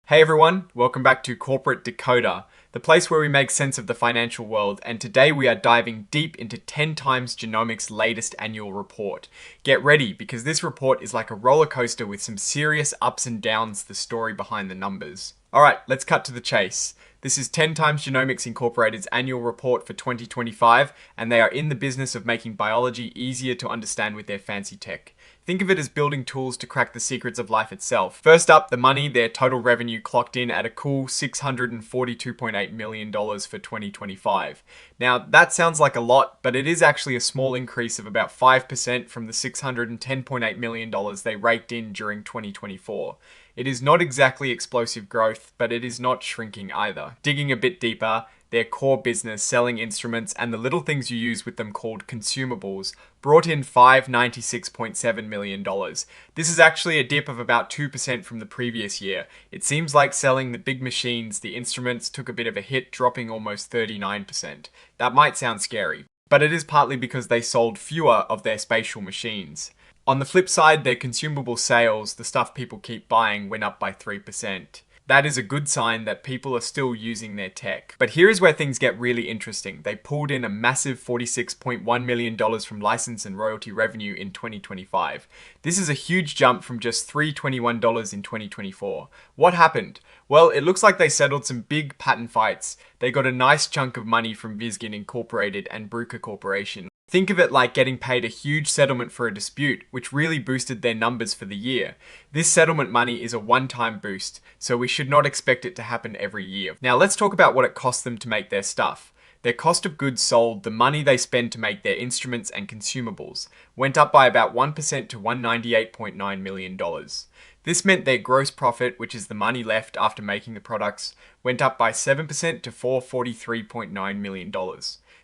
Hey everyone, welcome back to Corporate Decoder, the place where we make sense of the financial world, and today we are diving deep into 10x Genomics' latest annual report. Get ready, because this report is like a roller coaster with some serious ups and downs, the story behind the numbers. Alright, let's cut to the chase. This is 10x Genomics Incorporated's annual report for 2025, and they are in the business of making biology easier to understand with their fancy tech. Think of it as building tools to crack the secrets of life itself. First up, the money. Their total revenue clocked in at a cool $642.8 million for 2025. Now, that sounds like a lot, but it is actually a small increase of about 5% from the $610.8 million they raked in during 2024. It is not exactly explosive growth, but it is not shrinking either. Digging a bit deeper, their core business, selling instruments, and the little things you use with them called consumables, brought in $596.7 million. This is actually a dip of about 2% from the previous year. It seems like selling the big machines, the instruments, took a bit of a hit, dropping almost 39%. That might sound scary, but it is partly because they sold fewer of their spatial machines. On the flip side, their consumable sales, the stuff people keep buying, went up by 3%. That is a good sign that people are still using their tech. But here is where things get really interesting. They pulled in a massive $46.1 million from license and royalty revenue in 2025. This is a huge jump from just $321 in 2024. What happened? Well, it looks like they settled some big patent fights. They got a nice chunk of money from Vizgen Incorporated and Bruker Corporation. Think of it like getting paid a huge settlement for a dispute, which really boosted their numbers for the year. This settlement money is a one-time boost, so we should not expect it to happen every year. Now let's talk about what it cost them to make their stuff. Their cost of goods sold, the money they spend to make their instruments and consumables, went up by about 1% to $198.9 million. This meant their gross profit, which is the money left after making the products, went up by 7% to $443.9 million.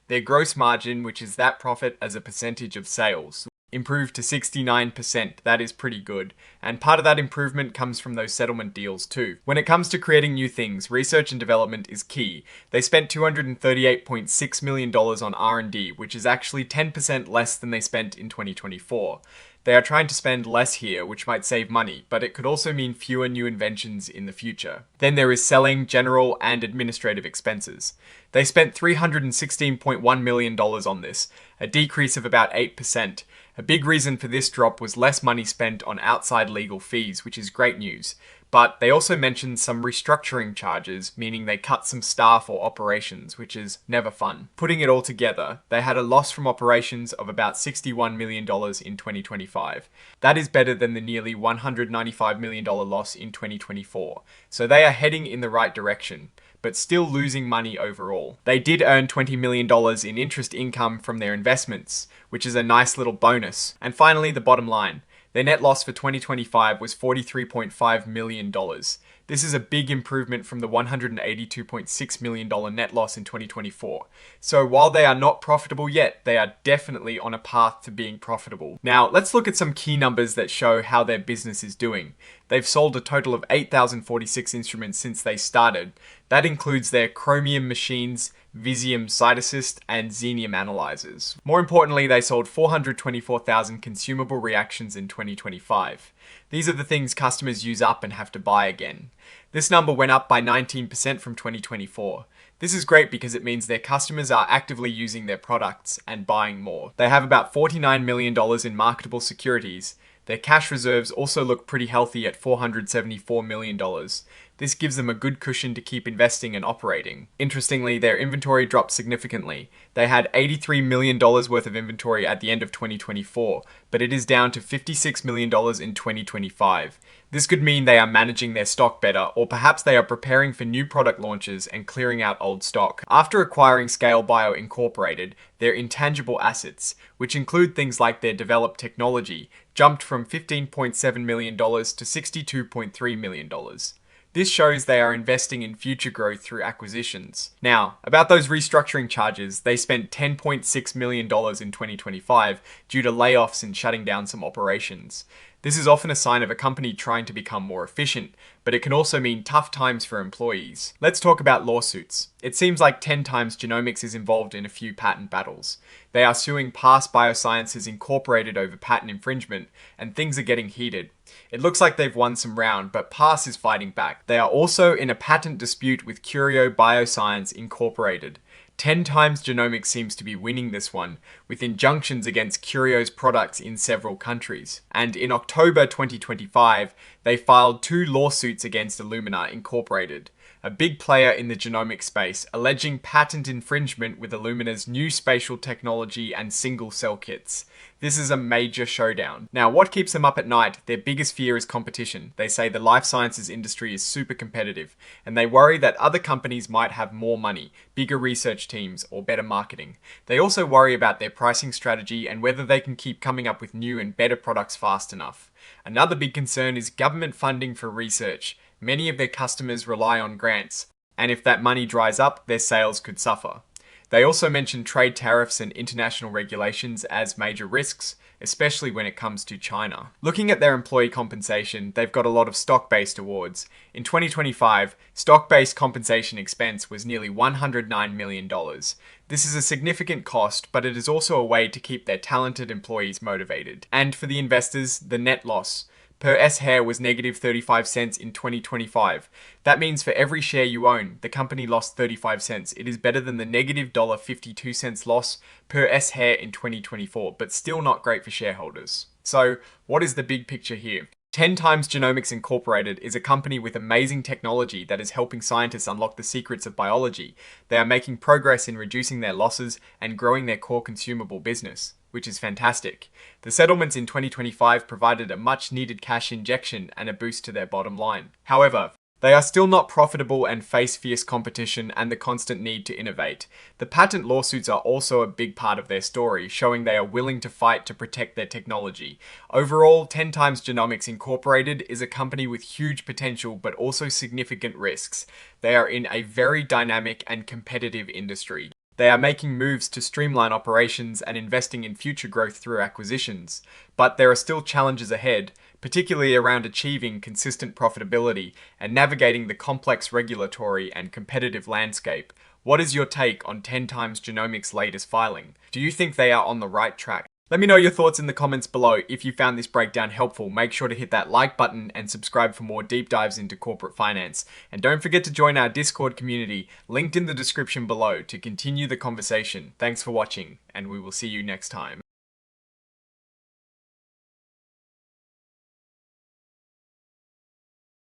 Their gross margin, which is that profit as a percentage of sales, improved to 69%. That is pretty good. And part of that improvement comes from those settlement deals too. When it comes to creating new things, research and development is key. They spent $238.6 million on R&D, which is actually 10% less than they spent in 2024. They are trying to spend less here, which might save money, but it could also mean fewer new inventions in the future. Then there is selling, general, and administrative expenses. They spent $316.1 million on this, a decrease of about 8%. A big reason for this drop was less money spent on outside legal fees, which is great news. But they also mentioned some restructuring charges, meaning they cut some staff or operations, which is never fun. Putting it all together, they had a loss from operations of about $61 million in 2025. That is better than the nearly $195 million loss in 2024. So they are heading in the right direction, but still losing money overall. They did earn $20 million in interest income from their investments, which is a nice little bonus. And finally, the bottom line. Their net loss for 2025 was $43.5 million. This is a big improvement from the $182.6 million net loss in 2024. So while they are not profitable yet, they are definitely on a path to being profitable. Now, let's look at some key numbers that show how their business is doing. They've sold a total of 8,046 instruments since they started. That includes their Chromium machines, Visium CytAssist, and Xenium analyzers. More importantly, they sold 424,000 consumable reactions in 2025. These are the things customers use up and have to buy again. This number went up by 19% from 2024. This is great because it means their customers are actively using their products and buying more. They have about $49 million in marketable securities. Their cash reserves also look pretty healthy at $474 million. This gives them a good cushion to keep investing and operating. Interestingly, their inventory dropped significantly. They had $83 million worth of inventory at the end of 2024, but it is down to $56 million in 2025. This could mean they are managing their stock better, or perhaps they are preparing for new product launches and clearing out old stock. After acquiring Scale Bio Incorporated, their intangible assets, which include things like their developed technology, jumped from $15.7 million to $62.3 million. This shows they are investing in future growth through acquisitions. Now, about those restructuring charges, they spent $10.6 million in 2025 due to layoffs and shutting down some operations. This is often a sign of a company trying to become more efficient, but it can also mean tough times for employees. Let's talk about lawsuits. It seems like 10x Genomics is involved in a few patent battles. They are suing Pass Biosciences Incorporated over patent infringement, and things are getting heated. It looks like they've won some ground, but Pass is fighting back. They are also in a patent dispute with Curio Bioscience Incorporated. 10x Genomics seems to be winning this one, with injunctions against Curio's products in several countries. And in October 2025, they filed 2 lawsuits against Illumina Incorporated, a big player in the genomic space, alleging patent infringement with Illumina's new spatial technology and single-cell kits. This is a major showdown. Now, what keeps them up at night? Their biggest fear is competition. They say the life sciences industry is super competitive, and they worry that other companies might have more money, bigger research teams, or better marketing. They also worry about their pricing strategy and whether they can keep coming up with new and better products fast enough. Another big concern is government funding for research. Many of their customers rely on grants, and if that money dries up, their sales could suffer. They also mention trade tariffs and international regulations as major risks, especially when it comes to China. Looking at their employee compensation, they've got a lot of stock-based awards. In 2025, stock-based compensation expense was nearly $109 million. This is a significant cost, but it is also a way to keep their talented employees motivated. And for the investors, the net loss per S-share was negative 35 cents in 2025. That means for every share you own, the company lost 35 cents. It is better than the negative $1.52 loss per S-share in 2024, but still not great for shareholders. So, what is the big picture here? 10x Genomics Incorporated is a company with amazing technology that is helping scientists unlock the secrets of biology. They are making progress in reducing their losses and growing their core consumable business, which is fantastic. The settlements in 2025 provided a much needed cash injection and a boost to their bottom line. However, they are still not profitable and face fierce competition and the constant need to innovate. The patent lawsuits are also a big part of their story, showing they are willing to fight to protect their technology. Overall, 10x Genomics Incorporated is a company with huge potential but also significant risks. They are in a very dynamic and competitive industry. They are making moves to streamline operations and investing in future growth through acquisitions. But there are still challenges ahead, particularly around achieving consistent profitability and navigating the complex regulatory and competitive landscape. What is your take on 10x Genomics' latest filing? Do you think they are on the right track? Let me know your thoughts in the comments below. If you found this breakdown helpful, make sure to hit that like button and subscribe for more deep dives into corporate finance. And don't forget to join our Discord community, linked in the description below, to continue the conversation. Thanks for watching, and we will see you next time.